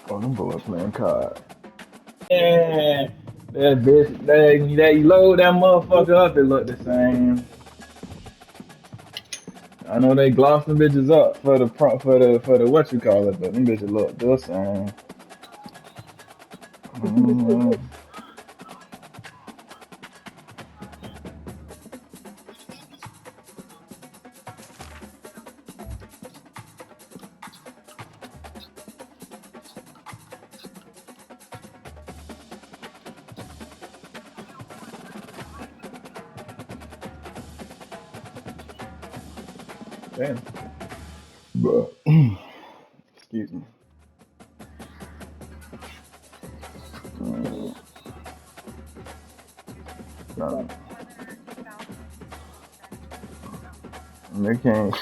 Oh, them boys playing cards. Yeah, that bitch, that you load that motherfucker up, it look the same. I know they gloss them bitches up for the what you call it, but them bitches look the same. Mm-hmm. Damn. But excuse me. No, they can't.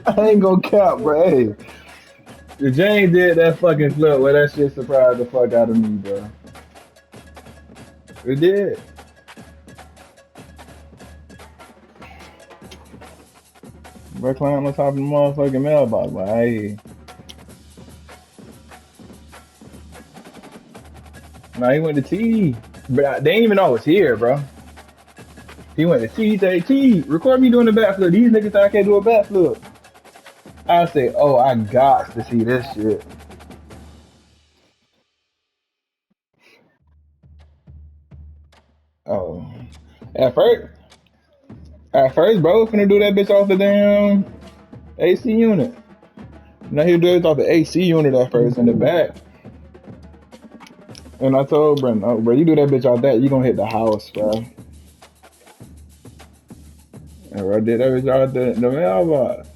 I ain't gonna cap, bro. Hey, if Jane did that fucking flip, well, that shit surprised the fuck out of me, bro. It did. Bro, climbed on top of the motherfucking mailbox, but hey. Nah, he went to T. But they didn't even know I was here, bro. He went to T. He said, T, record me doing the backflip. These niggas think I can't do a backflip. I say, oh, I got to see this shit. Oh. At first, bro, finna do that bitch off the damn AC unit. Now he do it off the AC unit at first in the back. And I told Brent, oh, bro, you do that bitch off that, you gonna hit the house, bro. And bro, I did that bitch off the mailbox.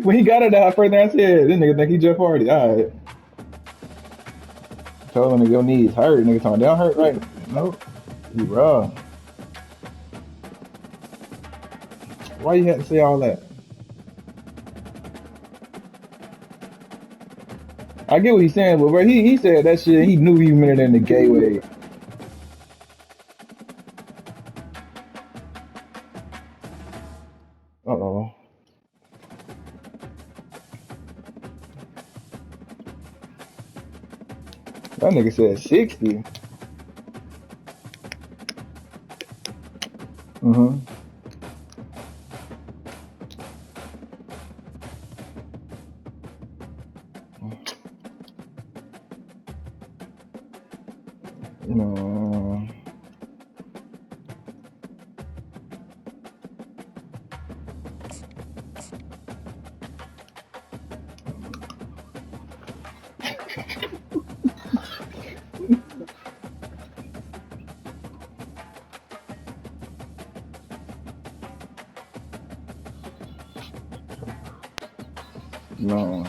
When he got it out, first thing I said, this nigga think he Jeff Hardy. Alright. Told him your knees hurt. Nigga talking, they don't hurt right? Nope. You raw. Why you had to say all that? I get what he's saying, but bro, he said that shit, he knew he meant it in the gay way. Uh-oh. That nigga said 60. Mm-hmm. No. No.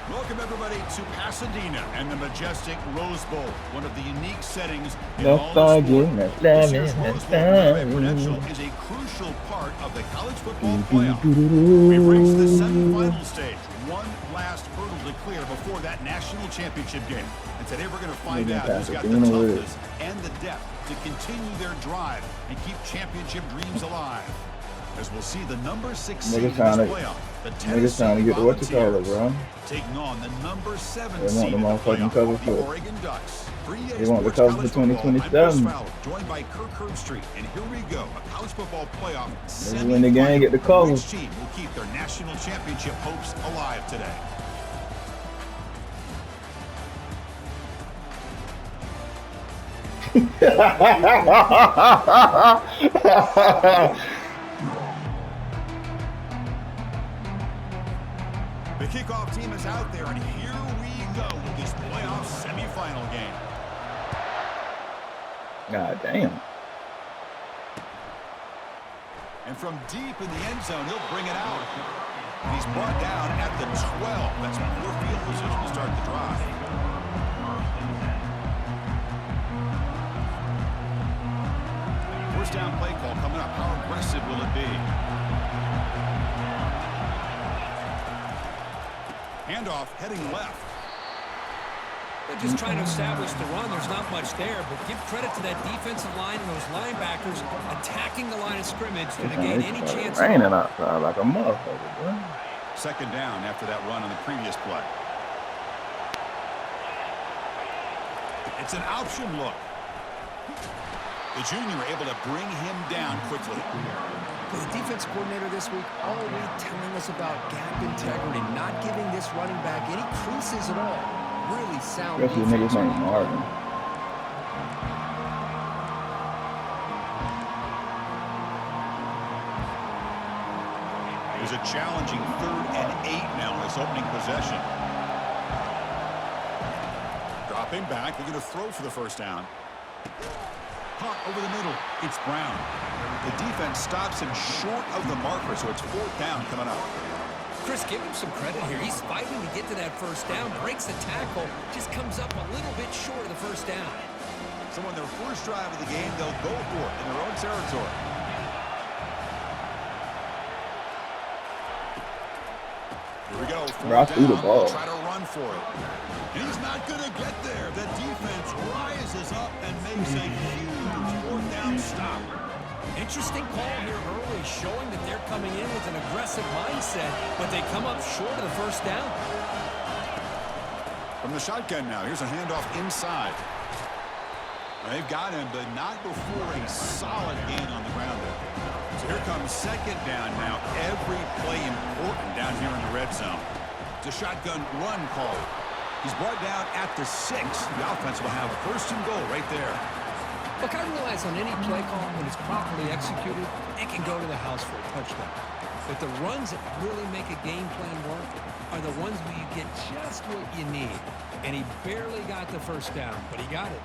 Welcome everybody to Pasadena and the majestic Rose Bowl, one of the unique settings in That's all of sport. This time. year's Rose Bowl here at Prudential is a crucial part of the college football playoff. We've reached the semifinal stage, one last hurdle to clear before that national championship game. And today we're going to find out who's got the toughness and the depth to continue their drive and keep championship dreams alive. As we'll see the number 6 seed in this playoff, the Tenn trying to get the what you call it, bro. taking on the number 7 They seed want the in the motherfucking playoff, cover the for Oregon Ducks. They want the cover for 2027. I'm joined by Kirk Herbstreit, and here we go, a college football playoff Maybe when the gang get the cover. Which team will keep their national championship hopes alive today? The kickoff team is out there, and here we go with this playoff semifinal game. God damn. And from deep in the end zone, he'll bring it out. He's brought down at the 12. That's poor field position to start the drive. first down play call coming up. How aggressive will it be? Handoff heading left. They're just trying to establish the run. There's not much there, but give credit to that defensive line and those linebackers attacking the line of scrimmage to gain any chance. Raining outside like a motherfucker, bro. Second down after that run on the previous play. It's an option look. The junior able to bring him down quickly. The defense coordinator this week all week telling us about gap integrity, not giving this running back any creases at all. Really sound. Especially niggas named Marvin. It was a challenging 3rd and 8 now in this opening possession. Dropping back, they're going to throw for the first down. Caught over the middle. It's Brown. The defense stops him short of the marker, so it's 4th down coming up. Chris, give him some credit here. He's fighting to get to that first down, breaks the tackle, just comes up a little bit short of the first down. So on their first drive of the game, they'll go for it in their own territory. Here we go. Bro, I threw the ball. Try to run for it. He's not going to get there. The defense rises up and makes a huge 4th down stop. Interesting call here early, showing that they're coming in with an aggressive mindset, but they come up short of the first down. From the shotgun now, here's a handoff inside. They've got him, but not before a solid gain on the ground there. So here comes second down now. Every play important down here in the red zone. It's a shotgun run call. He's brought down at the 6. The offense will have 1st and goal right there. Look, I realize on any play call, when it's properly executed, it can go to the house for a touchdown. But the runs that really make a game plan work are the ones where you get just what you need. And he barely got the first down, but he got it.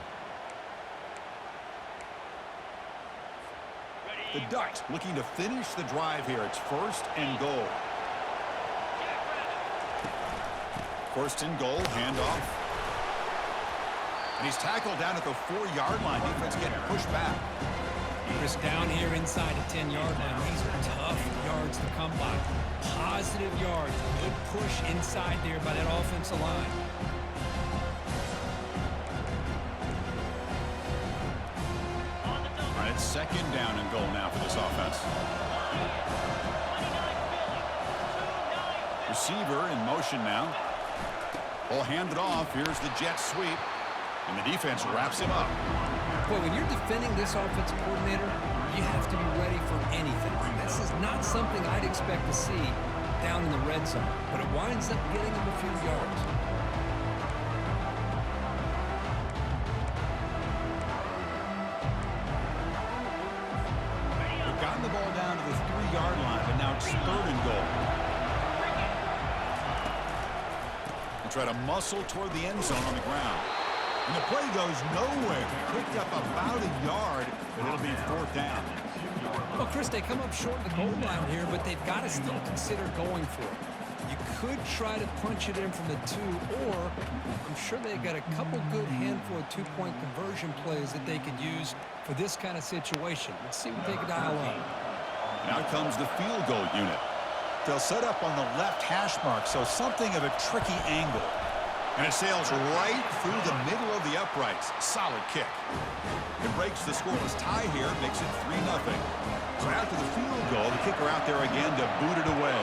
The Ducks looking to finish the drive here. It's 1st and goal. 1st and goal, handoff. And he's tackled down at the 4-yard line. Defense getting pushed back. Chris, down here inside the 10-yard line. These are tough yards to come by. Positive yards. Good push inside there by that offensive line. All right, it's 2nd down and goal now for this offense. Receiver in motion now. Ball handed off. Here's the jet sweep. And the defense wraps him up. Boy, when you're defending this offensive coordinator, you have to be ready for anything. This is not something I'd expect to see down in the red zone, but it winds up getting him a few yards. They've gotten the ball down to the 3-yard line, but now it's 3rd and goal. They try to muscle toward the end zone on the ground. And the play goes nowhere. Picked up about a yard, but it'll be 4th down. Well, Chris, they come up short of the goal line here, but they've got to still consider going for it. You could try to punch it in from the 2, or I'm sure they've got a couple good handful of 2-point conversion plays that they could use for this kind of situation. Let's see what they can dial up. Now comes the field goal unit. They'll set up on the left hash mark, so something of a tricky angle. And it sails right through the middle of the uprights. Solid kick. It breaks the scoreless tie here, makes it 3-0. So after the field goal, the kicker out there again to boot it away.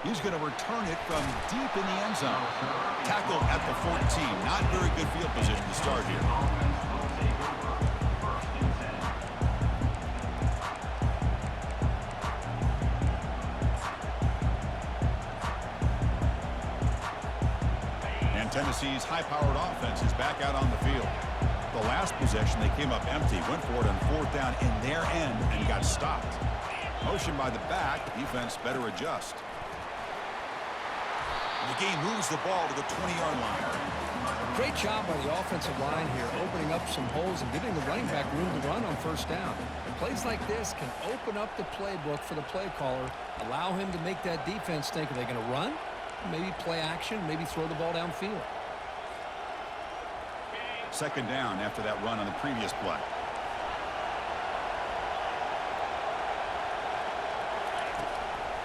He's going to return it from deep in the end zone. Tackled at the 14. Not very good field position to start here. Tennessee's high-powered offense is back out on the field. The last possession, they came up empty, went for it on 4th down in their end, and got stopped. Motion by the back, defense better adjust. The game moves the ball to the 20-yard line. Great job by the offensive line here, opening up some holes and giving the running back room to run on 1st down. Plays like this can open up the playbook for the play caller, allow him to make that defense think, are they going to run? Maybe play action, maybe throw the ball downfield. Second down after that run on the previous play.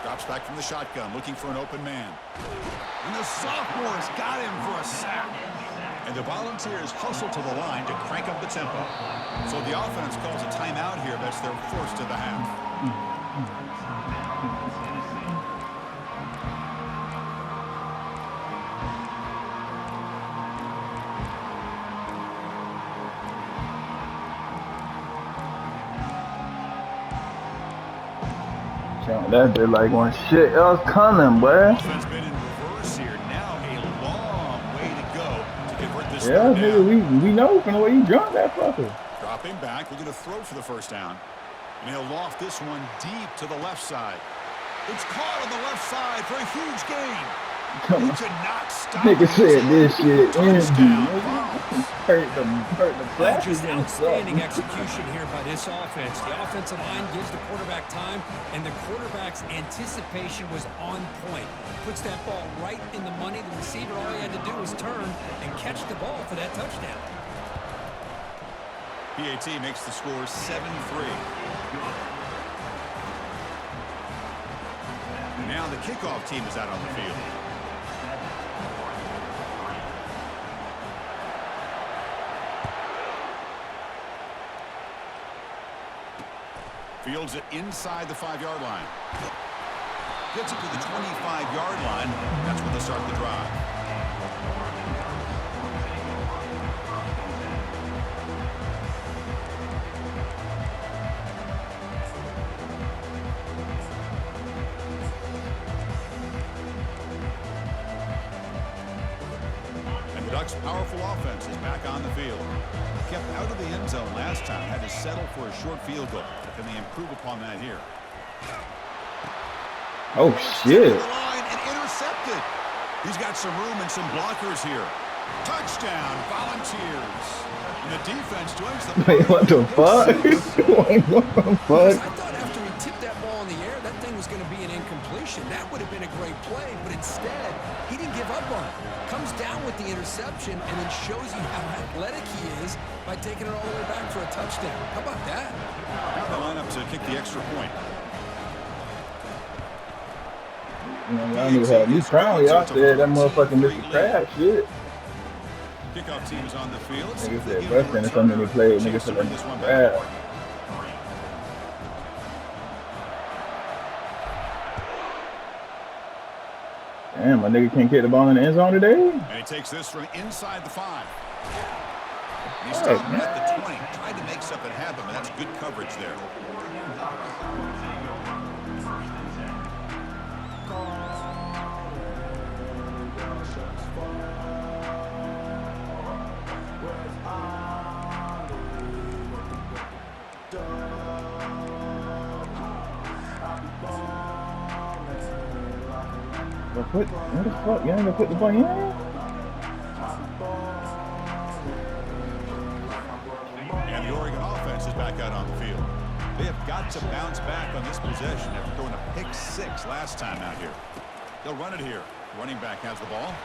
Drops back from the shotgun, looking for an open man. And the sophomore's got him for a sack. And the Volunteers hustle to the line to crank up the tempo. So the offense calls a timeout here. That's their first of the half. That bit like one shit else coming, boy. Offense been in reverse here. Now a long way to go to convert this. Yeah, nigga, we know from the way he jumped that fucker. Dropping back, looking to throw for the first down. And he'll loft this one deep to the left side. It's caught on the left side for a huge gain. You cannot stop. Nigga said this shit. Hurt the That's just outstanding execution here by this offense. The offensive line gives the quarterback time, and the quarterback's anticipation was on point. Puts that ball right in the money. The receiver, all he had to do was turn and catch the ball for that touchdown. PAT makes the score 7-3. Now the kickoff team is out on the field. Fields it inside the 5-yard line. Gets it to the 25-yard line. That's where they start the drive. And the Ducks' powerful offense is back on the field. Kept out of the end zone last time, had to settle for a short field goal. Can they improve upon that here? Oh shit! Line and intercepted. He's got some room and some blockers here. Touchdown, Volunteers. And the defense joins them. Wait, what the fuck? What the fuck? I thought after he tipped that ball in the air, that thing was going to be an incompletion. That would have been a great play, but instead, he didn't give up on it. Comes down with the interception and then shows you how athletic he is by taking it all the way back for a touchdown. How about that? Now the lineup to kick the extra point. Y'all knew how me proud. Y'all said that motherfucking Mr. Crab shit. Kickoff team is on the field. Nigga said Western is something he played. Nigga said this one Crab. back. Damn, my nigga can't get the ball in the end zone today? And he takes this from inside the 5. He stopped at the 20. Tried to make something happen, but that's good coverage there. What the fuck? You ain't gonna put the ball in? And the Oregon offense is back out on the field. They have got to bounce back on this possession after throwing a pick 6 last time out here. They'll run it here. Running back has the ball.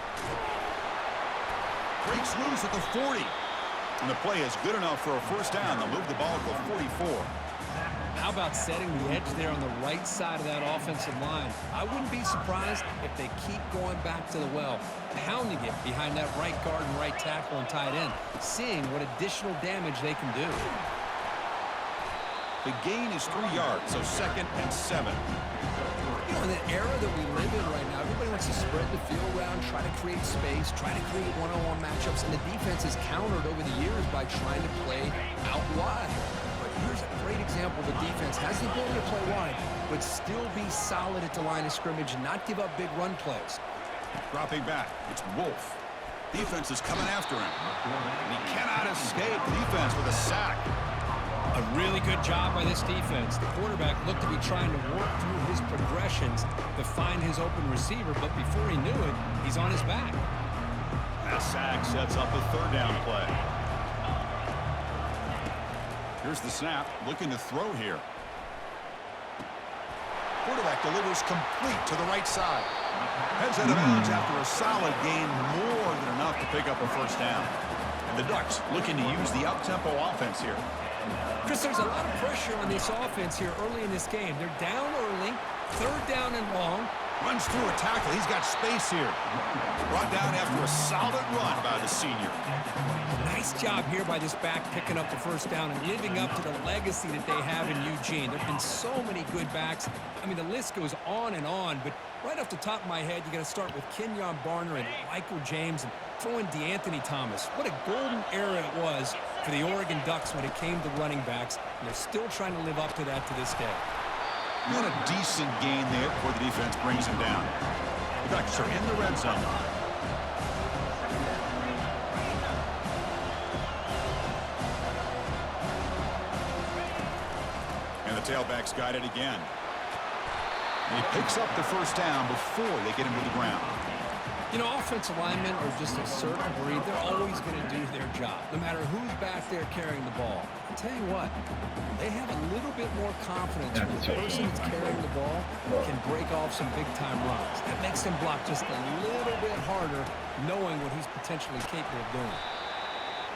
Breaks loose at the 40. And the play is good enough for a first down. They'll move the ball to the 44. How about setting the edge there on the right side of that offensive line? I wouldn't be surprised if they keep going back to the well, pounding it behind that right guard and right tackle and tight end, seeing what additional damage they can do. The gain is 3 yards, so 2nd and 7. You know, in the era that we live in right now, everybody wants to spread the field around, try to create space, try to create one-on-one matchups, and the defense has countered over the years by trying to play out wide. But here's a great example. The defense has the ability to play wide, but still be solid at the line of scrimmage and not give up big run plays. Dropping back, it's Wolf. Defense is coming after him. And he cannot escape. Defense with a sack. A really good job by this defense. The quarterback looked to be trying to work through his progressions to find his open receiver, but before he knew it, he's on his back. That sack sets up a 3rd down play. Here's the snap, looking to throw here. Quarterback delivers complete to the right side. Heads out of bounds after a solid gain, more than enough to pick up a first down. And And the Ducks looking to use the up-tempo offense here. Chris, there's a lot of pressure on this offense here early in this game. They're down early, 3rd down and long. Runs through a tackle. He's got space here. Brought down after a solid run by the senior. Nice job here by this back picking up the 1st down and living up to the legacy that they have in Eugene. There have been so many good backs. I mean, the list goes on and on, but right off the top of my head, you got to start with Kenyon Barner and Michael James and throw in DeAnthony Thomas. What a golden era it was for the Oregon Ducks when it came to running backs, and they're still trying to live up to that to this day. And a decent gain there before the defense brings him down. The Ducks are in the red zone. And the tailback's got it again. And he picks up the 1st down before they get him to the ground. You know, offensive linemen are just a certain breed. They're always going to do their job, no matter who's back there carrying the ball. I'll tell you what, they have a little bit more confidence when the person that's carrying the ball can break off some big-time runs. That makes them block just a little bit harder, knowing what he's potentially capable of doing.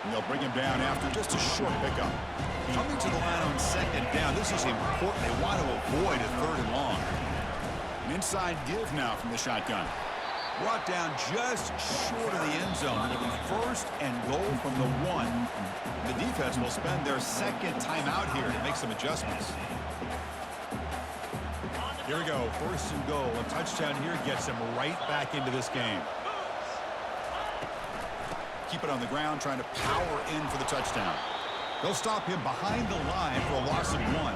And they'll bring him down after just a short pickup. Coming to the line on 2nd down, this is important. They want to avoid a 3rd and long. An inside give now from the shotgun. Brought down just short of the end zone. It'll be 1st and goal from the 1. The defense will spend their 2nd timeout here to make some adjustments. Here we go, 1st and goal. A touchdown here gets them right back into this game. Keep it on the ground, trying to power in for the touchdown. They'll stop him behind the line for a loss of 1.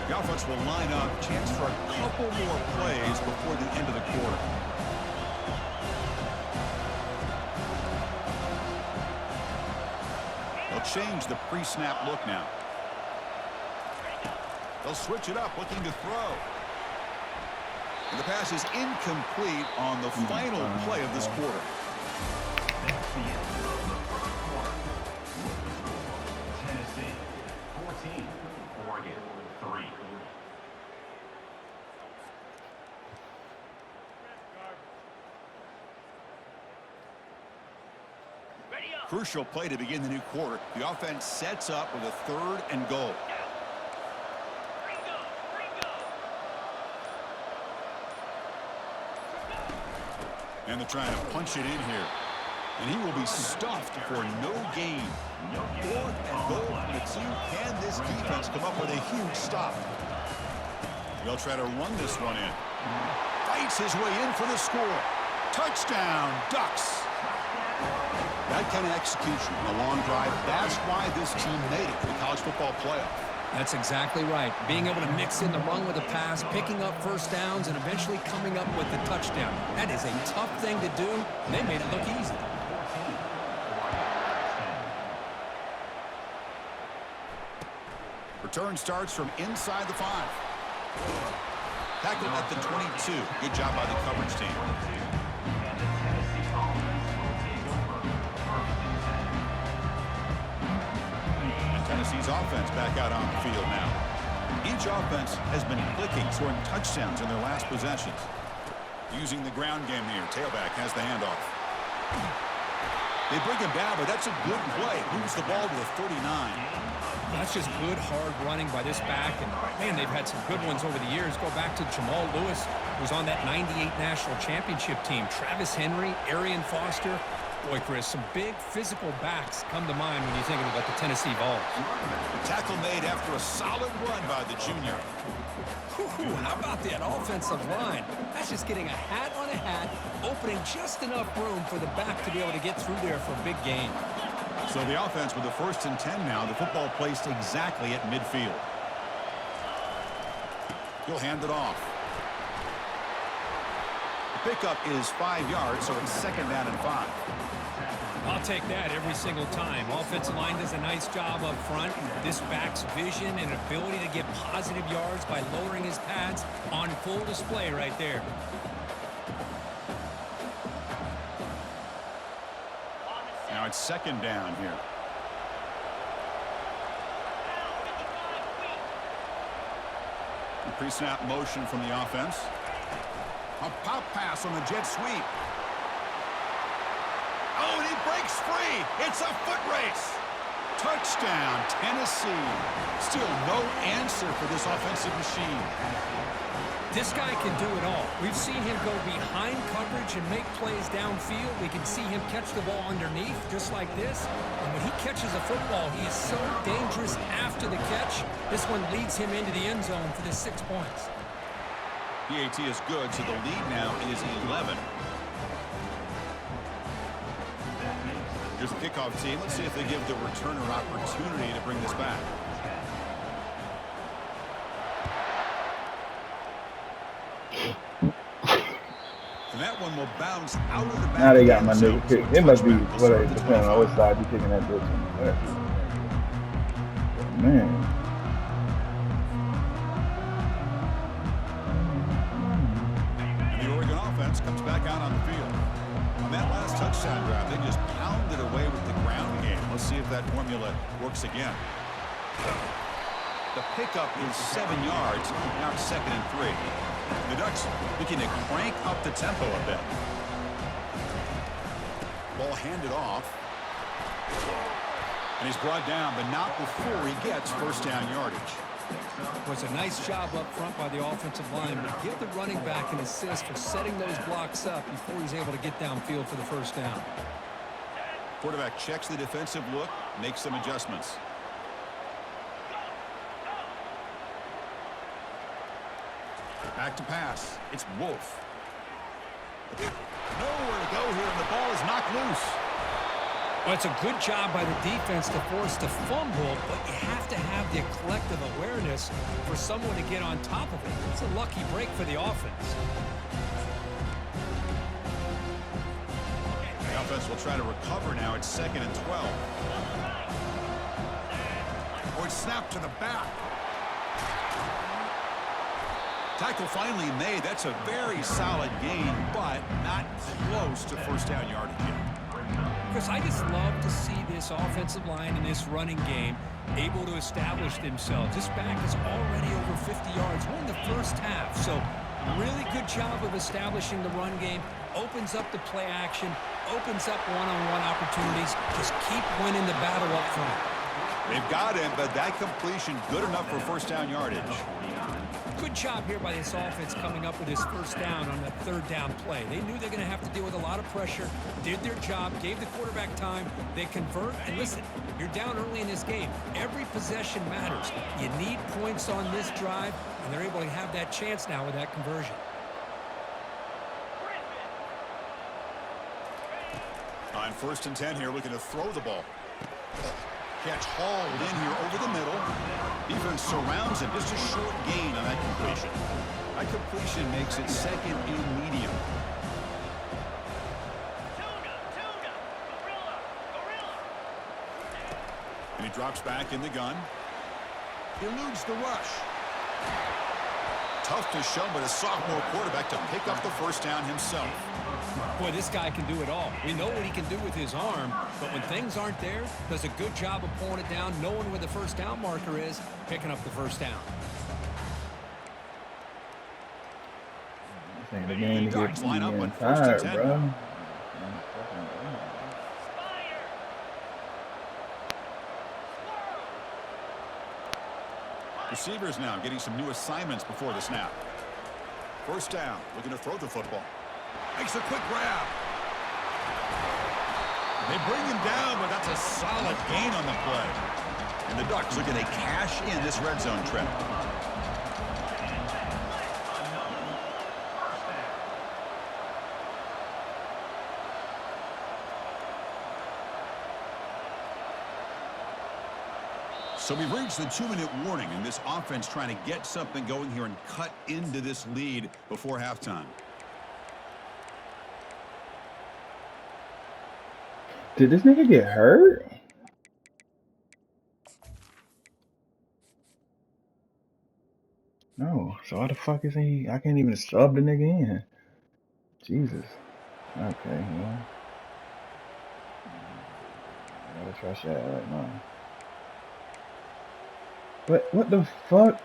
The offense will line up, chance for a couple more plays before the end of the quarter. Change the pre-snap look now. They'll switch it up, looking to throw. And the pass is incomplete on the final play of this quarter. Tennessee 14, Oregon 3. Crucial play to begin the new quarter. The offense sets up with a 3rd and goal. And they're trying to punch it in here. And he will be stuffed for no gain. 4th and goal from the 2. Can this defense come up with a huge stop? They'll try to run this one in. Fights his way in for the score. Touchdown, Ducks. That kind of execution, a long drive, that's why this team made it to the college football playoff. That's exactly right. Being able to mix in the run with the pass, picking up 1st downs, and eventually coming up with the touchdown. That is a tough thing to do, and they made it look easy. Return starts from inside the 5. Tackled at the 22. Good job by the coverage team. Tennessee's offense back out on the field now. Each offense has been clicking, scoring touchdowns in their last possessions. Using the ground game here, tailback has the handoff. They bring him down, but that's a good play. Moves the ball to the 39. That's just good, hard running by this back. And, man, they've had some good ones over the years. Go back to Jamal Lewis, who was on that 98 National Championship team. Travis Henry, Arian Foster. Boy, Chris, some big physical backs come to mind when you're thinking about the Tennessee Vols. Tackle made after a solid run by the junior. Whew, how about that offensive line? That's just getting a hat on a hat, opening just enough room for the back to be able to get through there for a big gain. So the offense with the 1st and 10 now, the football placed exactly at midfield. He'll hand it off. The pickup is 5 yards, so it's 2nd down and 5. I'll take that every single time. Offensive line does a nice job up front. This back's vision and ability to get positive yards by lowering his pads on full display right there. Now it's 2nd down here. The pre-snap motion from the offense. A pop pass on the jet sweep. Oh, and he breaks free. It's a foot race. Touchdown, Tennessee. Still no answer for this offensive machine. This guy can do it all. We've seen him go behind coverage and make plays downfield. We can see him catch the ball underneath, just like this. And when he catches a football, he is so dangerous after the catch. This one leads him into the end zone for the 6 points. PAT is good, so the lead now is 11. Here's the kickoff team. Let's see if they give the returner opportunity to bring this back. And that one will bounce out of the back. Now they got my nigga pick. It must be whatever, depending on what side you picking that bitch on. Man. And the Oregon offense comes back out on the field. On that last touchdown drive, they just pounded away with the ground game. Let's see if that formula works again. The pickup is 7 yards. Now it's 2nd and 3. The Ducks looking to crank up the tempo a bit. Ball handed off. And he's brought down, but not before he gets first down yardage. It was a nice job up front by the offensive line, but give the running back an assist for setting those blocks up before he's able to get downfield for the first down. Quarterback checks the defensive look, makes some adjustments. Back to pass. It's Wolf. Nowhere to go here, and the ball is knocked loose. Well, it's a good job by the defense to force the fumble, but you have to have the collective awareness for someone to get on top of it. It's a lucky break for the offense. The offense will try to recover now. It's 2nd and 12. Oh, it's snapped to the back. Tackle finally made. That's a very solid gain, but not close to first down yardage yet. Chris, I just love to see this offensive line in this running game able to establish themselves. This back is already over 50 yards. We're in the first half, so really good job of establishing the run game. Opens up the play action, opens up one-on-one opportunities. Just keep winning the battle up front. They've got him, but that completion good enough for first down yardage. Good job here by this offense coming up with this first down on that 3rd down play. They knew they're going to have to deal with a lot of pressure, did their job, gave the quarterback time. They convert, and listen, you're down early in this game. Every possession matters. You need points on this drive, and they're able to have that chance now with that conversion. On 1st and 10 here, looking to throw the ball. Catch hauled in here over the middle. Defense surrounds him. Just a short gain on that completion. That completion makes it 2nd and medium. And he drops back in the gun. Eludes the rush. Tough to show, but a sophomore quarterback to pick up the first down himself. Boy, this guy can do it all. We know what he can do with his arm, but when things aren't there, does a good job of pulling it down, knowing where the first down marker is, picking up the first down. I think the game to get Line up on tired, 1st and 10. bro. Receivers now getting some new assignments before the snap. First down, looking to throw the football. Makes a quick grab. They bring him down, but that's a solid gain on the play. And the Ducks looking to cash in this red zone trip. So we've reached the 2-minute warning, and this offense trying to get something going here and cut into this lead before halftime. Did this nigga get hurt? No. So why the fuck is he? I can't even sub the nigga in. Jesus. Okay, well. I gotta trust that right now. But what the fuck?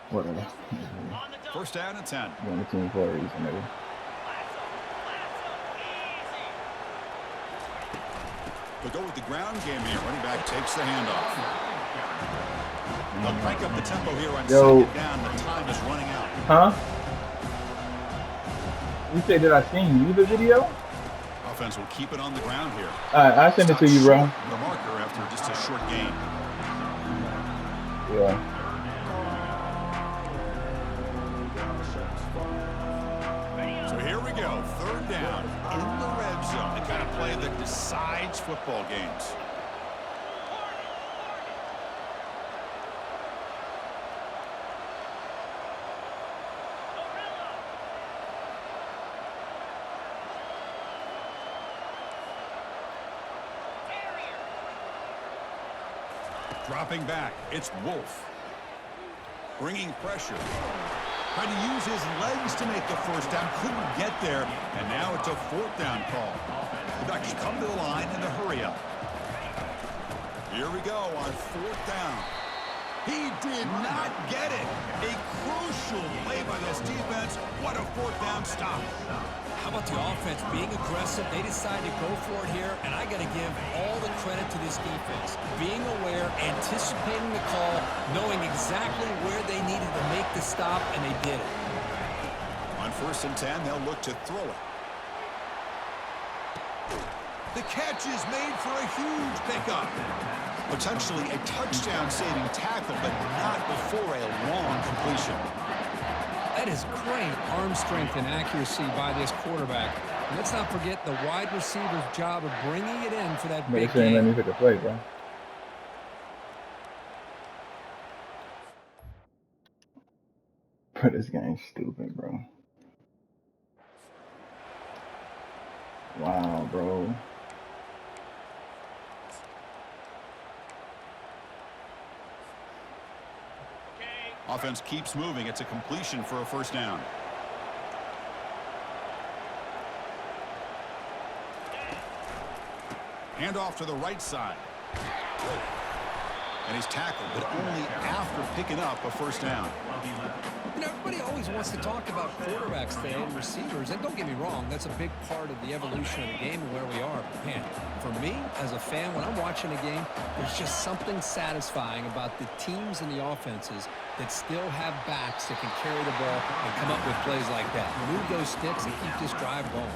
Whatever. First down and 10. You're on the team for a reason, nigga. They'll go with the ground game here. Running back takes the handoff. They'll crank up the tempo here on second down. The time is running out. Huh? You said that I seen you the video? Offense will keep it on the ground here. Alright, I'll send it to you, bro. The marker after just a short gain. Yeah. So here we go. Third down in the red zone. The kind of play that decides football games. Dropping back, it's Wolf. Bringing pressure. Trying to use his legs to make the first down. Couldn't get there, and now it's a fourth down call. The Ducks come to the line in the hurry up. Here we go on fourth down. He did not get it. A crucial play by this defense. What a fourth down stop. How about the offense being aggressive? They decided to go for it here, and I got to give all the credit to this defense. Being aware, anticipating the call, knowing exactly where they needed to make the stop, and they did it. On 1st and 10, they'll look to throw it. The catch is made for a huge pickup. Potentially a touchdown-saving tackle, but not before a long completion. That is great arm strength and accuracy by this quarterback. And let's not forget the wide receiver's job of bringing it in for that big game. Let me pick a play, bro. But this game's stupid, bro. Wow, bro. Offense keeps moving. It's a completion for a first down. Handoff to the right side. And he's tackled, but only after picking up a first down. You know, everybody always wants to talk about quarterbacks today and receivers, and don't get me wrong, that's a big part of the evolution of the game and where we are. But man, for me, as a fan, when I'm watching a game, there's just something satisfying about the teams and the offenses that still have backs that can carry the ball and come up with plays like that. Move those sticks and keep this drive going.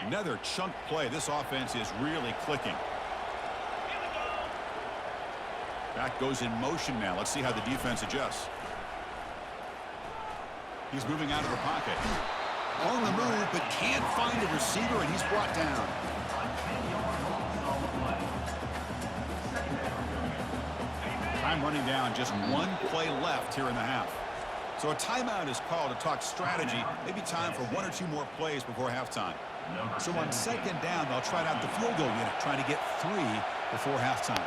Another chunk play. This offense is really clicking. Back goes in motion now. Let's see how the defense adjusts. He's moving out of the pocket. On the move, but can't find a receiver, and he's brought down. Time running down. Just one play left here in the half. So a timeout is called to talk strategy. Maybe time for one or two more plays before halftime. So on second down, they'll try out the field goal unit, trying to get 3 before halftime.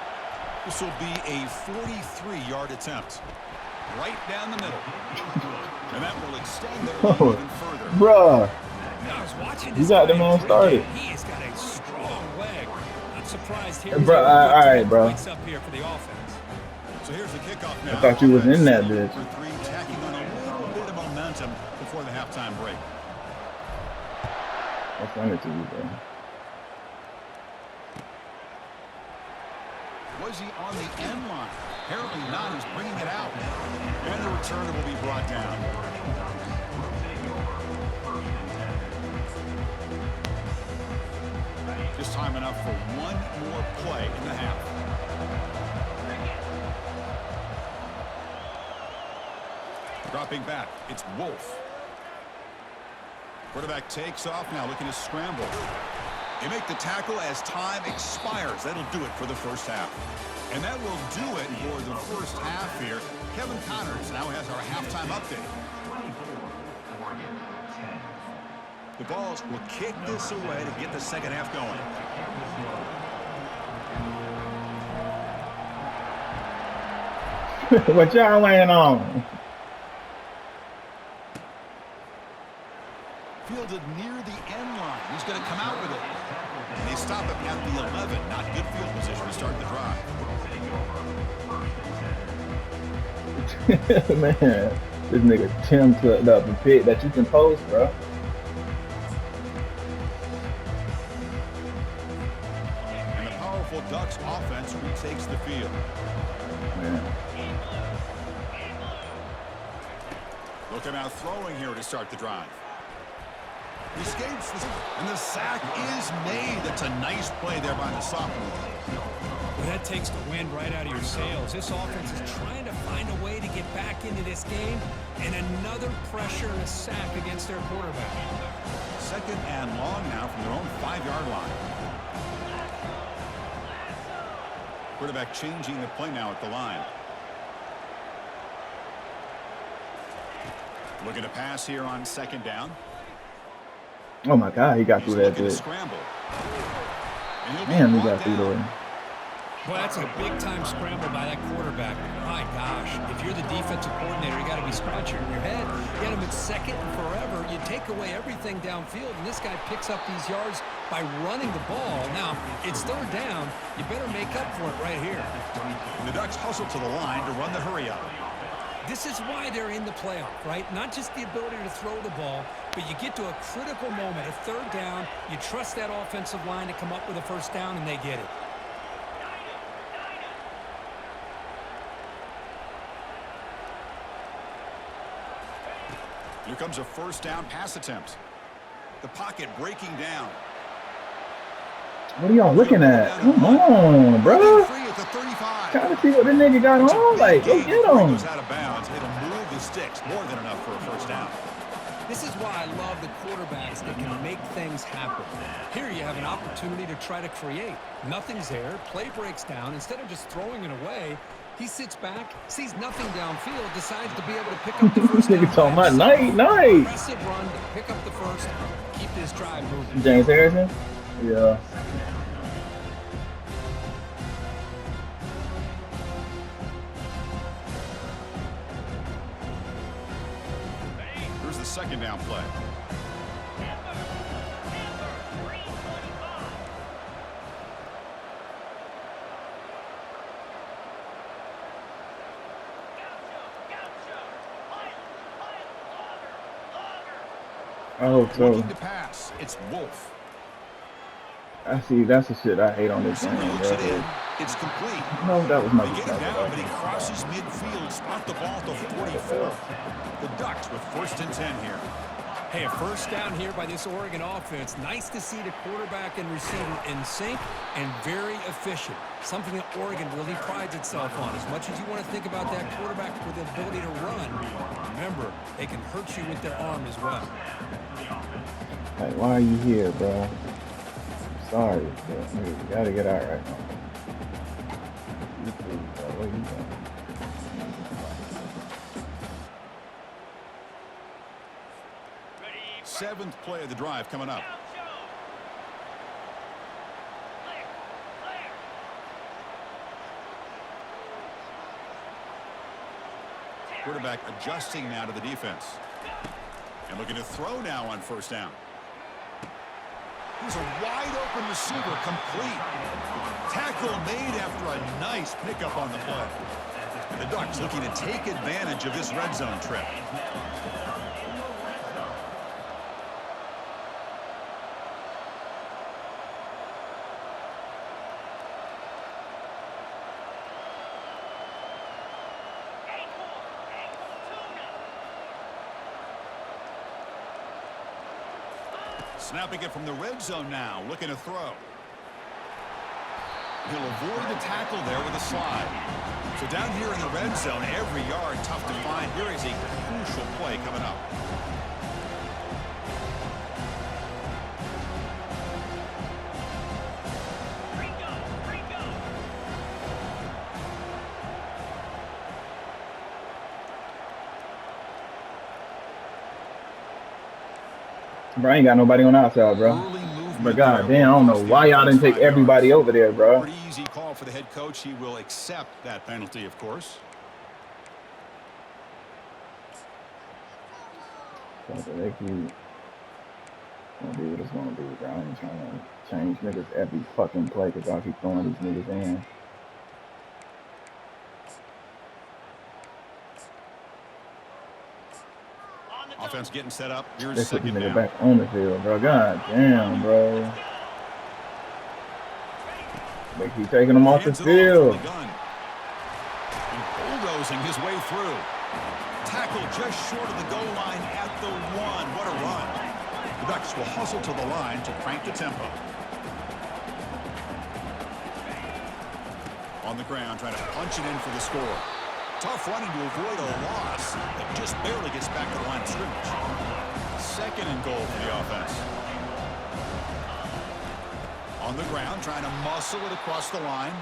This will be a 43-yard attempt. Right down the middle. And that will extend their lead even further. Bruh. I was watching You got the man started. He has got a strong leg. I'm surprised here. Bro, all right, bro. Points up here for the offense. So here's the kickoff now. I thought you was in that bitch. For 3, tacking on a little bit of momentum before the halftime break. I'll send it to you, bro. Was he on the end line? Apparently not. He's bringing it out. And the returner will be brought down. Just time enough for one more play in the half. Dropping back, it's Wolf. Quarterback takes off now, looking to scramble. They make the tackle as time expires. That'll do it for the first half. And that will do it for the first half here. Kevin Connors now has our halftime update. The Vols will kick this away to get the second half going. What y'all laying on? Fielded near the end line. He's going to come out with it. And they stop him at the 11. Not good field position to start the drive. Man, this nigga Tim tucked up a pit that you can post, bro. And the powerful Ducks offense retakes the field. Man. They'll come out throwing here to start the drive. He escapes, and the sack is made. That's a nice play there by the sophomore. Well, that takes the wind right out of your sails. This offense is trying to find a way to get back into this game, and another pressure and a sack against their quarterback. Second and long now from their own 5-yard line. Quarterback changing the play now at the line. Looking to pass here on second down. Oh my God, he got through that dude. Scramble. Man, he got through there. Well, that's a big-time scramble by that quarterback. My gosh, if you're the defensive coordinator, you got to be scratching your head. Get him at second and forever. You take away everything downfield, and this guy picks up these yards by running the ball. Now, it's third down. You better make up for it right here. And the Ducks hustle to the line to run the hurry-up. This is why they're in the playoff, right? Not just the ability to throw the ball, but you get to a critical moment, a third down. You trust that offensive line to come up with a first down, and they get it. Here comes a first down pass attempt. The pocket breaking down. What are y'all looking at? Come on, bro. Trying to see what this nigga got on. Like, go get him. Goes out of bounds. It'll move the sticks. More than enough for a first down. This is why I love the quarterbacks that can make things happen. Here you have an opportunity to try to create. Nothing's there. Play breaks down. Instead of just throwing it away, he sits back, sees nothing downfield, decides to be able to pick up the first down. Nigga talking about night. Aggressive run to pick up the first, keep this drive moving. James Harrison? Yeah. Here's the second down play. Oh, so Looking to pass. It's Wolf. I see. That's the shit I hate on this game. Looks it in. It's complete. No, that was my They get him mistake. down, but he crosses midfield, spot the ball at the 44. The Ducks with 1st and 10 here. Hey, a first down here by this Oregon offense. Nice to see the quarterback and receiver in sync and very efficient. Something that Oregon really prides itself on. As much as you want to think about that quarterback with the ability to run, remember, they can hurt you with their arm as well. Like, why are you here, bro? I'm sorry, but you gotta get out right now. You too, bro. What you doing? Seventh play of the drive coming up. Quarterback adjusting now to the defense. And looking to throw now on first down. Here's a wide open receiver, complete. Tackle made after a nice pickup on the play. And the Ducks looking to take advantage of this red zone trip. Snapping it from the red zone now, looking to throw. He'll avoid the tackle there with a slide. So down here in the red zone, every yard tough to find. Here is a crucial play coming up. Bro, I ain't got nobody on outside, bro. But god damn, I don't know why y'all didn't take everybody over there, bro. Pretty easy call for the head coach. He will accept that penalty, of course. Gonna be what it's gonna be, bro. I ain't trying to change niggas every fucking play because I keep throwing these niggas in. Offense getting set up. Here's They put this second nigga down. back on the field, bro. God damn, bro. They keep taking him off the Hands it off from field. the gun. And bulldozing his way through. Tackle just short of the goal line at the 1. What a run. The Ducks will hustle to the line to crank the tempo. On the ground, trying to punch it in for the score. Tough running to avoid a loss, but just barely gets back to the line of scrimmage. Second and goal for the offense. On the ground, trying to muscle it across the line.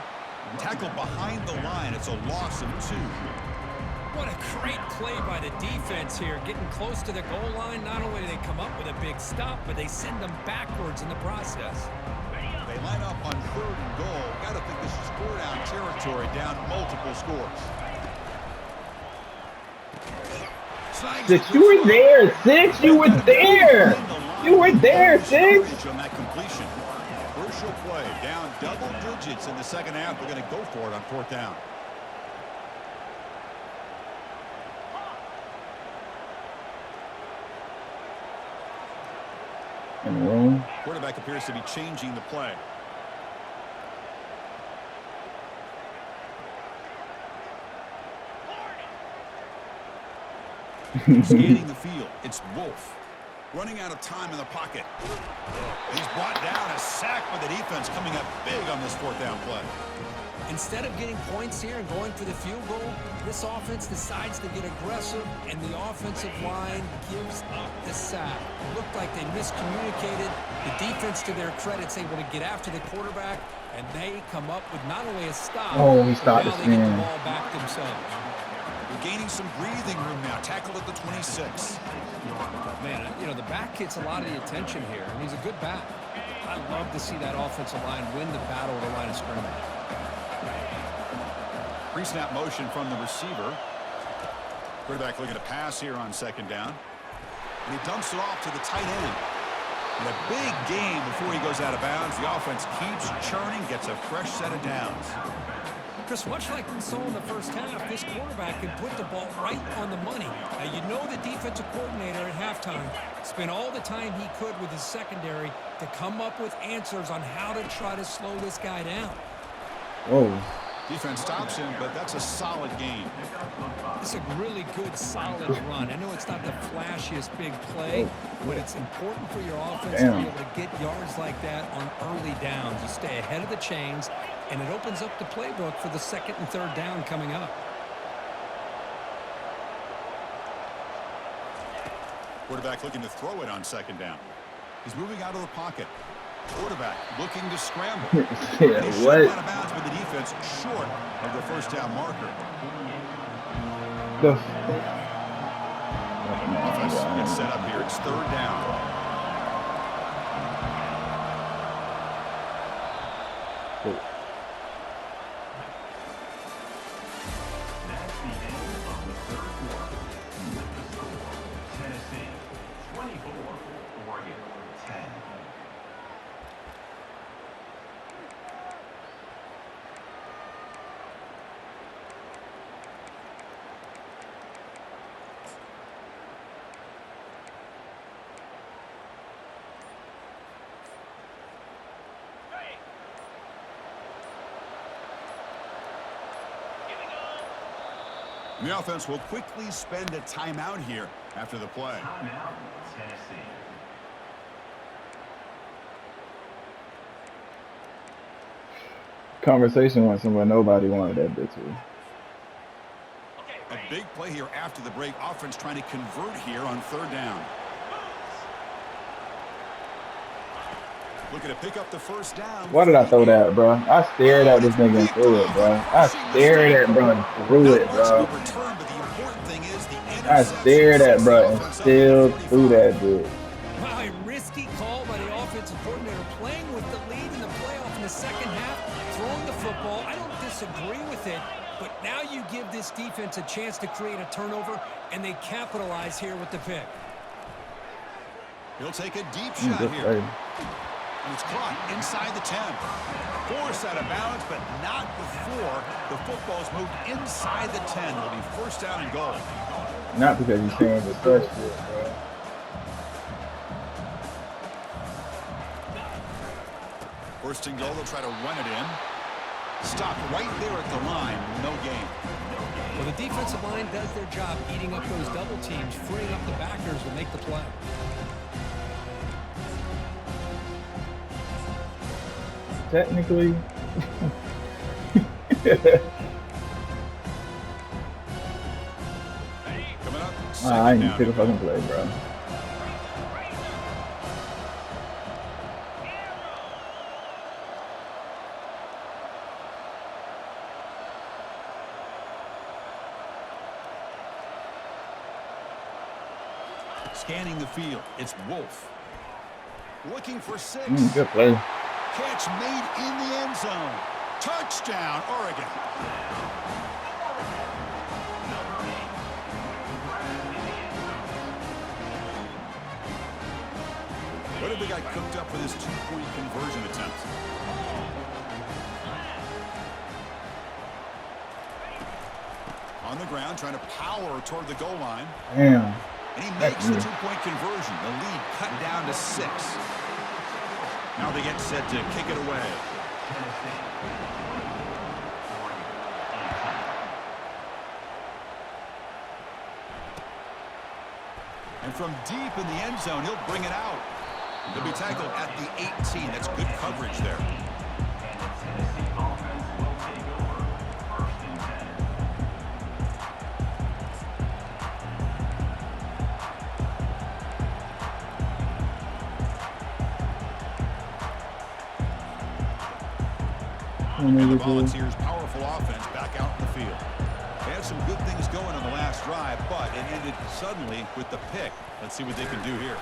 Tackle behind the line. It's a loss of 2. What a great play by the defense here. Getting close to the goal line, not only do they come up with a big stop, but they send them backwards in the process. They line up on 3rd and goal. Got to think this is 4-down territory, down multiple scores. 6, you were there. 6, you were there. You were there, 6. On that completion. Crucial play, down double digits in the second half. They're going to go for it on 4th down. In the room. Quarterback appears to be changing the play. Scanning the field, it's Wolf. Running out of time in the pocket. He's brought down, a sack by the defense, coming up big on this 4th down play. Instead of getting points here and going for the field goal, this offense decides to get aggressive, and the offensive line gives up the sack. It looked like they miscommunicated. The defense, to their credit, is able to get after the quarterback, and they come up with not only a stop, Oh, we stopped but now this they get the man. ball back themselves. We're gaining some breathing room now. Tackled at the 26. Man, you know, the back gets a lot of the attention here, and he's a good back. I love to see that offensive line win the battle at the line of scrimmage. Pre-snap motion from the receiver. Quarterback looking to pass here on 2nd down. And he dumps it off to the tight end. And a big game before he goes out of bounds. The offense keeps churning, gets a fresh set of downs. Chris, much like we saw in the first half, this quarterback can put the ball right on the money. Now, you know the defensive coordinator at halftime spent all the time he could with his secondary to come up with answers on how to try to slow this guy down. Whoa. Defense stops him, but that's a solid game. It's a really good, solid run. I know it's not the flashiest big play, but it's important for your offense to be able to get yards like that on early downs. You stay ahead of the chains, and it opens up the playbook for the 2nd and 3rd down coming up. Quarterback looking to throw it on 2nd down. He's moving out of the pocket. Quarterback looking to scramble. Yeah, He's what? out of bounds with the defense short of the 1st down marker. The Offense gets set up here. It's 3rd down. That's the end of the 3rd quarter. Tennessee 24, Oregon 10. And the offense will quickly spend a timeout here after the play. Timeout, Tennessee. conversation went somewhere nobody wanted that bitch with. A big play here after the break. Offense trying to convert here on 3rd down. Looking to pick up the 1st down. Why did I throw that, bro? I stared at this nigga and threw it, bro. I stared at bro and threw it, bro. I stared at bro and still threw that bitch. Wow, a risky call by the offensive coordinator, playing with the lead in the playoff in the second half, throwing the football. I don't disagree with it, but now you give this defense a chance to create a turnover, and they capitalize here with the pick. He'll take a deep shot here. Play. And it's caught inside the 10. Forced out of bounds, but not before the football's moved inside the 10. It'll be first down and goal. Not because he's saying the first shit, bro. First and goal, they'll try to run it in. Stopped right there at the line. No gain. Well, the defensive line does their job eating up those double teams, freeing up the backers to make the play. Technically. Coming up. I ain't even pick a fucking play, bro. Scanning the field. It's Wolf. Looking for 6. Good play. Catch made in the end zone. Touchdown, Oregon. What have they got cooked up for this 2-point conversion attempt? On the ground, trying to power toward the goal line. Damn. And he makes the 2-point conversion. The lead cut down to 6. Now they get set to kick it away. And from deep in the end zone, he'll bring it out. He'll be tackled at the 18. That's good coverage there. And the Volunteers' powerful offense back out in the field. They had some good things going on the last drive, but it ended suddenly with the pick. Let's see what they can do here.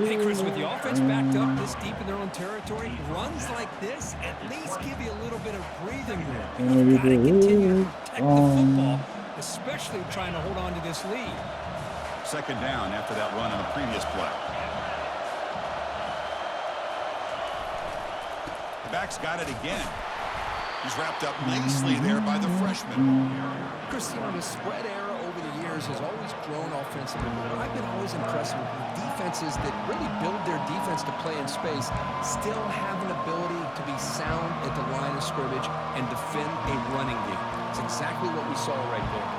Hey, Chris, with the offense backed up this deep in their own territory, runs like this at least give you a little bit of breathing room. You've got to continue to protect the football, especially trying to hold on to this lead. Second down after that run on the previous play. The back's got it again. He's wrapped up nicely there by the freshman. Chris, you know, the spread era over the years has always grown offensively, but I've been always impressed with defenses that really build their defense to play in space, still have an ability to be sound at the line of scrimmage and defend a running game. It's exactly what we saw right there.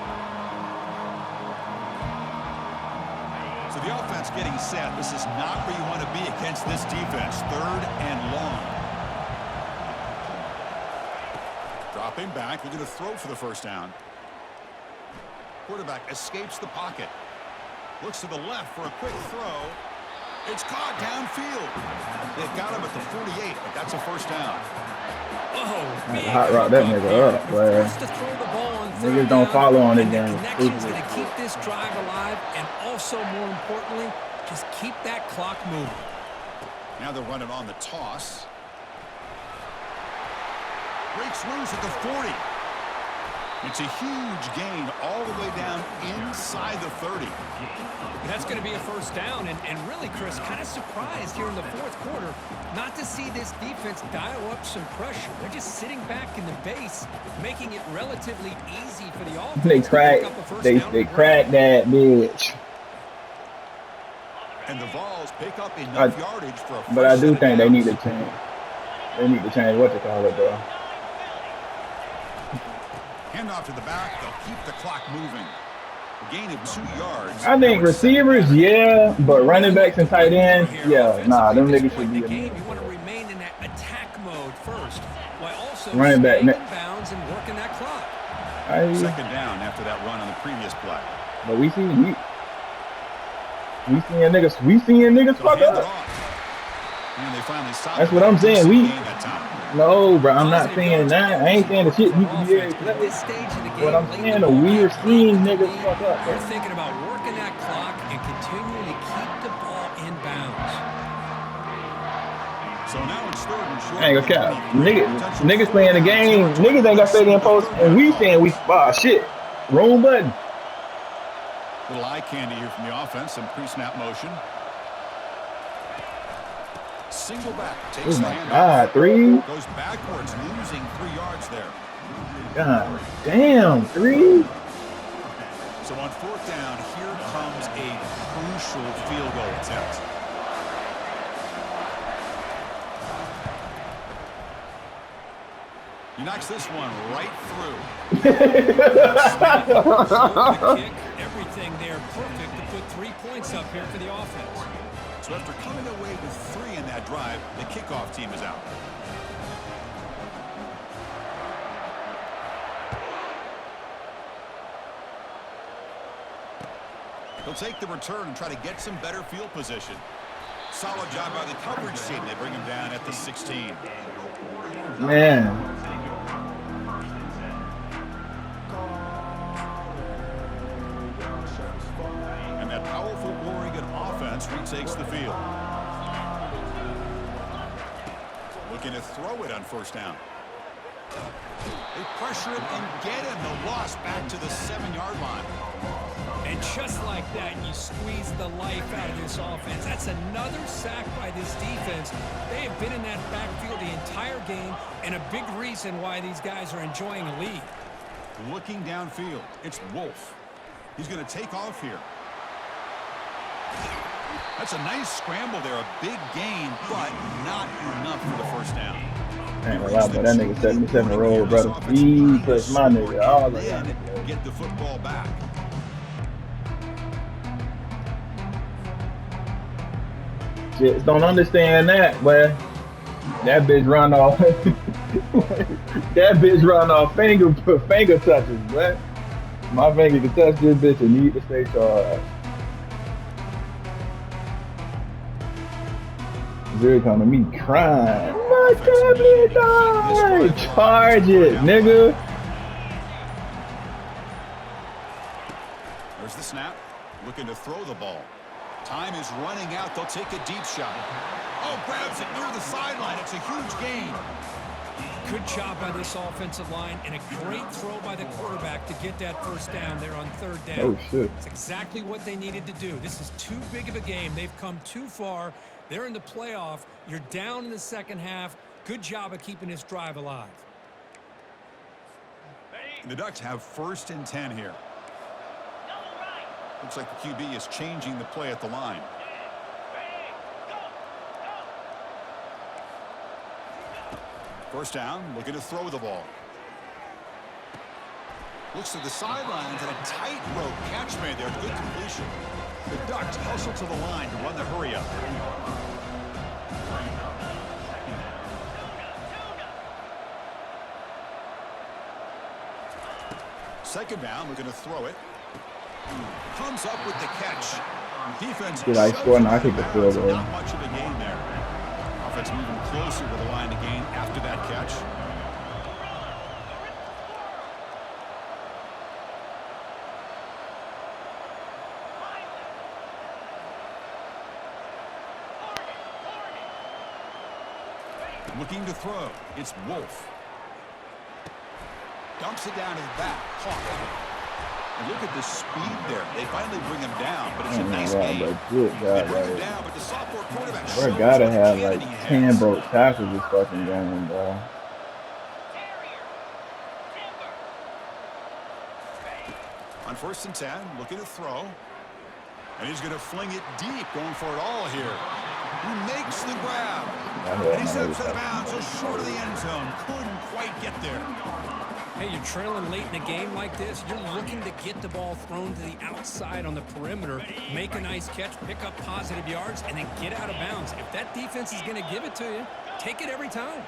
So the offense getting set. This is not where you want to be against this defense. Third and long. Dropping back, looking to throw for the first down. Quarterback escapes the pocket. Looks to the left for a quick throw. It's caught downfield. They've got him at the 48, but that's a first down. Oh, hot rock that nigga up, man. Niggas don't follow on it, gang. Connection's going to keep this drive alive, and also, more importantly, just keep that clock moving. Now they're running on the toss. Breaks loose at the 40. It's a huge gain all the way down inside the 30. That's going to be a first down, and really, Chris, kind of surprised here in the fourth quarter not to see this defense dial up some pressure. They're just sitting back in the base, making it relatively easy for the offense. They crack that bitch. And the Vols pick up enough yardage for a first. But I do think they need to change. They need to change what they call it, though. Handoff to the back. They'll keep the clock moving. A gain of 2 yards. I think receivers, yeah, but running backs and tight ends, yeah, nah, them niggas should be. You want to remain in that attack mode first, while also running back bounds and working that clock. Second down after that run on the previous play. But we seeing niggas fuck up. And they finally stopped. That's what I'm saying. No, bro, I'm not saying that. I ain't saying the shit you can hear. What I'm saying, we're seeing niggas fuck up. They're thinking about working that clock and continuing to keep the ball in bounds. So now it's third and short. I ain't gonna cap. Niggas playing the game. Niggas ain't got stadium post, and we saying shit. Wrong button. Little eye candy here from the offense. Some pre-snap motion. Single back, Oh takes the my handoff. God, 3? Goes backwards, losing 3 yards there. God damn, 3? So on 4th down, here comes a crucial field goal attempt. He knocks this one right through. The kick, everything there perfect to put 3 points up here for the offense. So after coming away with 3 in that drive, the kickoff team is out. He'll take the return and try to get some better field position. Solid job by the coverage team. They bring him down at the 16. Man. And that powerful Oregon offense retakes the field. Looking to throw it on 1st down. They pressure him and get him. The loss back to the 7-yard line. And just like that, you squeeze the life out of this offense. That's another sack by this defense. They have been in that backfield the entire game, and a big reason why these guys are enjoying a lead. Looking downfield, it's Wolf. He's going to take off here. That's a nice scramble there, a big gain, but not enough for the 1st down. I ain't gonna lie, but that nigga 77 roll, brother. He pushed my nigga all the way. Get the football back. Just don't understand that, boy. That bitch run off. That bitch run off finger touches, boy. My finger can touch this bitch and need to stay charged. They're coming to me crying. My tablet died. Charge it, nigga. There's the snap. Looking to throw the ball. Time is running out. They'll take a deep shot. Oh, grabs it near the sideline. It's a huge gain. Good job by this offensive line, and a great throw by the quarterback to get that 1st down there on 3rd down. Oh, shit. It's exactly what they needed to do. This is too big of a game. They've come too far. They're in the playoff. You're down in the 2nd half. Good job of keeping this drive alive. The Ducks have 1st and 10 here. Looks like the QB is changing the play at the line. First down, looking to throw the ball. Looks to the sidelines and a tightrope catch made there. Good completion. The Ducks hustle to the line to run the hurry up. Second down, looking to throw it. Comes up with the catch. Defense. Did I score? No, I think the field goal. Not much of a gain there. Offense moving closer to the line to gain after that catch. Looking to throw. It's Wolf. Dumps it down to the back. Caught. And look at the speed there. They finally bring him down, but it's a nice game. Good They God, bring him like, down, but the sophomore quarterback bro, gotta have like 10 broke tackles this fucking game, bro. On 1st and 10, looking to throw. And he's going to fling it deep, going for it all here. He makes the grab. And he steps out of bounds, just short of the end zone. Couldn't quite get there. Hey, you're trailing late in a game like this. You're looking to get the ball thrown to the outside on the perimeter, make a nice catch, pick up positive yards, and then get out of bounds. If that defense is going to give it to you, take it every time.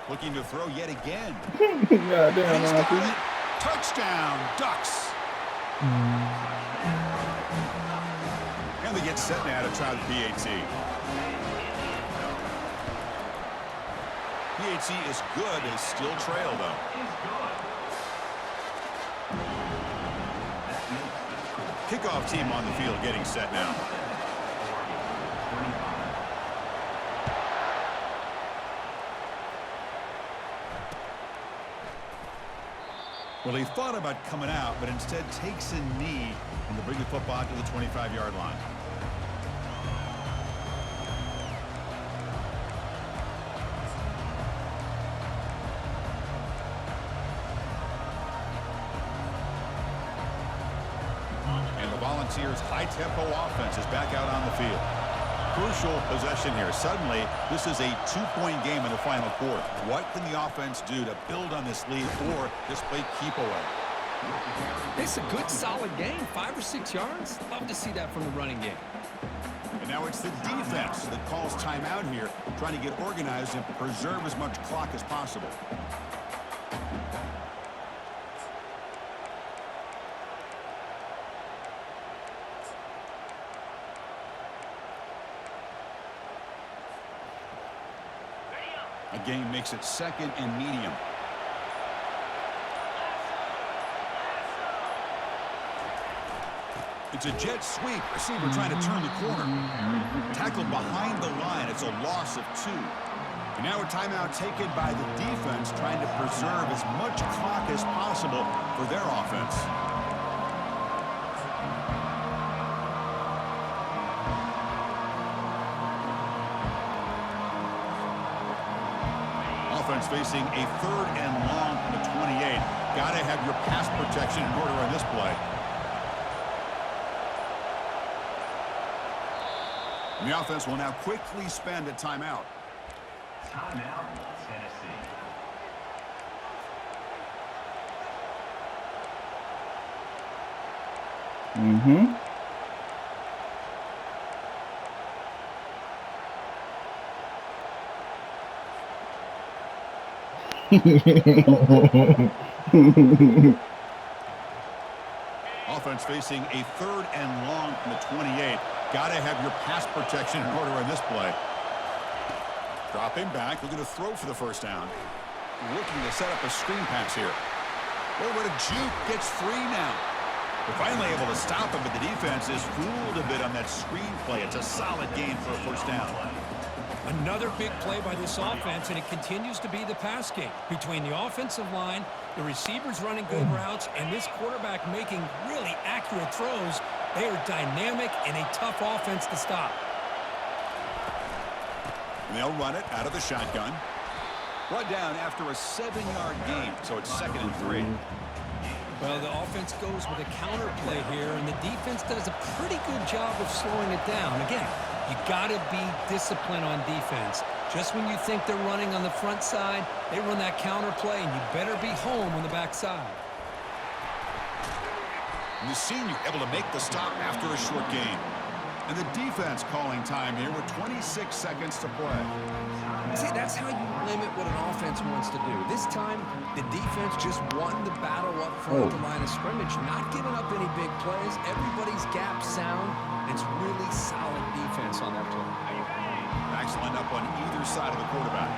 Looking to throw yet again. God damn, He's man. got it. Touchdown, Ducks. And they get set now to try the PAT. PAT is good. They still trail, though. Kickoff team on the field getting set now. Well, he thought about coming out, but instead takes a knee and to bring the football to the 25-yard line. And the Volunteers' high-tempo offense is back out on the field. Crucial possession here. Suddenly, this is a 2-point game in the final quarter. What can the offense do to build on this lead or just play keep away? It's a good, solid game. 5 or 6 yards. Love to see that from the running game. And now it's the defense that calls timeout here, trying to get organized and preserve as much clock as possible. A game makes it 2nd and medium. It's a jet sweep. Receiver trying to turn the corner. Tackled behind the line. It's a loss of 2. And now a timeout taken by the defense, trying to preserve as much clock as possible for their offense. Offense facing a 3rd and long from the 28. Got to have your pass protection in order on this play. And the offense will now quickly spend a timeout. Timeout, Tennessee. Mm-hmm. Offense facing a 3rd and long from the 28. Got to have your pass protection in order on this play. Dropping back, looking to throw for the first down. Looking to set up a screen pass here. Oh, what a juke. Gets free now. They're finally able to stop him, but the defense is fooled a bit on that screen play. It's a solid gain for a first down. Another big play by this offense, and it continues to be the pass game between the offensive line, the receivers running good routes, and this quarterback making really accurate throws. They are dynamic and a tough offense to stop. And they'll run it out of the shotgun. Brought down after a 7-yard gain, so it's 2nd and 3. Well, the offense goes with a counter play here, and the defense does a pretty good job of slowing it down. Again, you got to be disciplined on defense. Just when you think they're running on the front side, they run that counter play, and you better be home on the back side. And the senior able to make the stop after a short gain. And the defense calling time here with 26 seconds to play. See, that's how you limit what an offense wants to do. This time, the defense just won the battle up front at the line of scrimmage, not giving up any big plays. Everybody's gap sound. It's really solid defense on that play. Backs lined up on either side of the quarterback.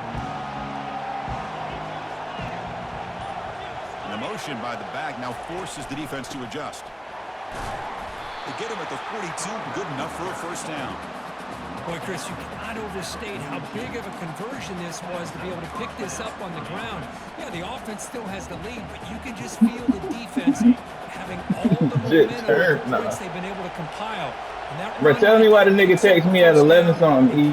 And the motion by the back now forces the defense to adjust. They get him at the 42, good enough for a first down. Boy, Chris, you cannot overstate how big of a conversion this was to be able to pick this up on the ground. Yeah, the offense still has the lead, but you can just feel the defense having all the momentum and points they've been able to compile. Bro, tell me why the nigga text me at 11 something. He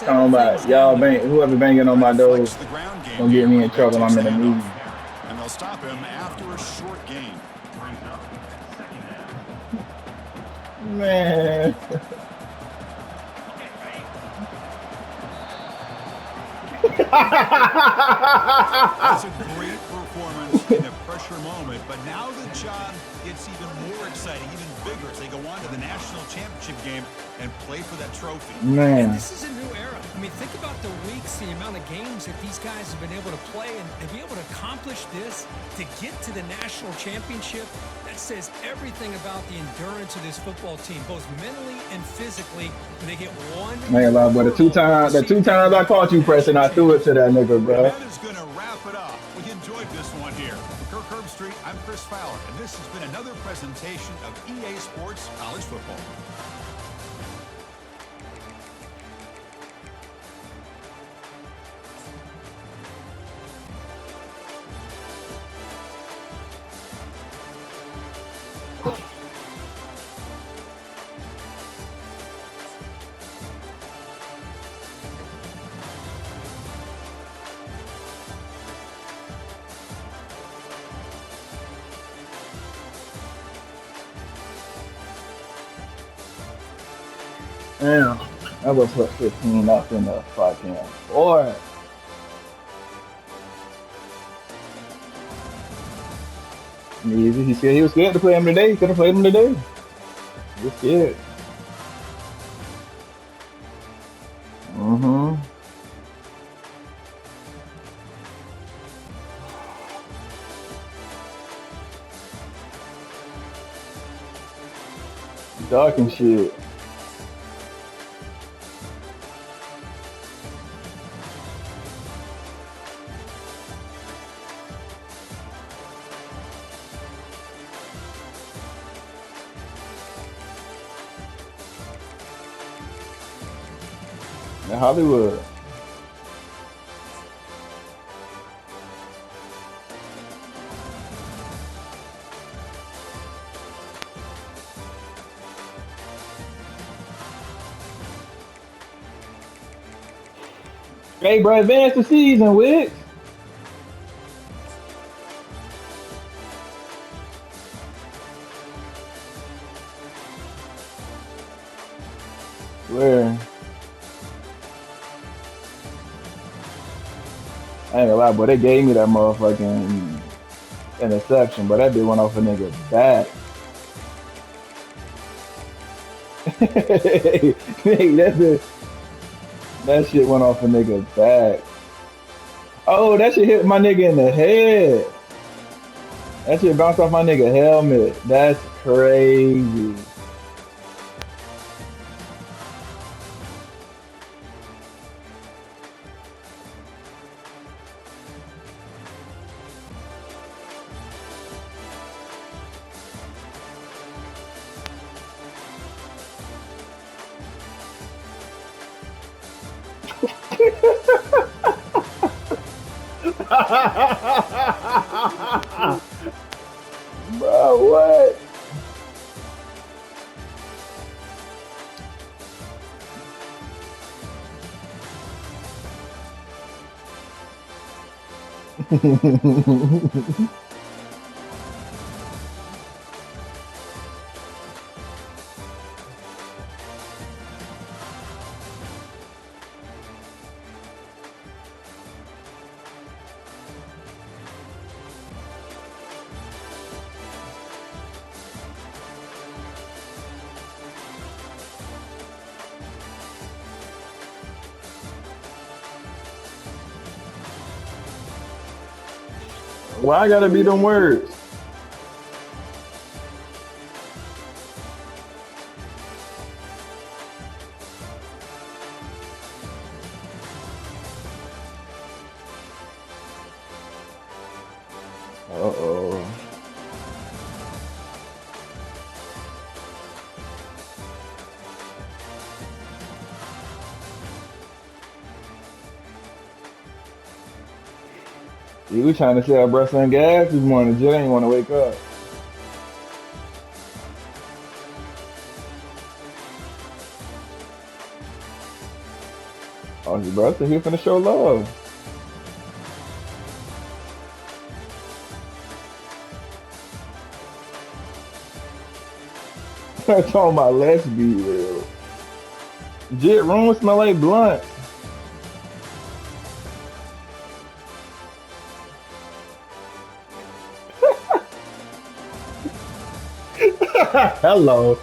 talking about y'all whoever banging on my door gonna get me in trouble. I'm in a meeting. And they'll stop him after a short gain. Man. That's a great performance in a pressure moment, but now the job gets even more exciting, even bigger as they go on to the national championship game and play for that trophy. Man. And this is a new era. I mean, think about the weeks, the amount of games that these guys have been able to play, and to be able to accomplish this, to get to the national championship, that says everything about the endurance of this football team, both mentally and physically. When they get one. Man, but the two times I caught you pressing, I threw it to that nigga, bro. That is going to wrap it up. We enjoyed this one here. For Kirk Herbstreit, I'm Chris Fowler, and this has been another presentation of EA Sports College Football. Damn. I will put 15 up in the fucking boy. He said he was scared to play him today. He could have played him today. He was scared. Mm-hmm. Dark and shit. In Hollywood. Hey, bro, advance the season, Wicks. Swear. I ain't gonna lie, boy. They gave me that motherfucking interception, but that bitch went off a nigga back. Hey, that shit went off a nigga back. Oh, that shit hit my nigga in the head. That shit bounced off my nigga helmet. That's crazy. Bro, what? Why I gotta be them words? Uh-oh. He was trying to sell breast and gas this morning. Jill ain't want to wake up. Oh, his brother here finna show love. Talking about let's be real. Jit room smell like blunt. Hello.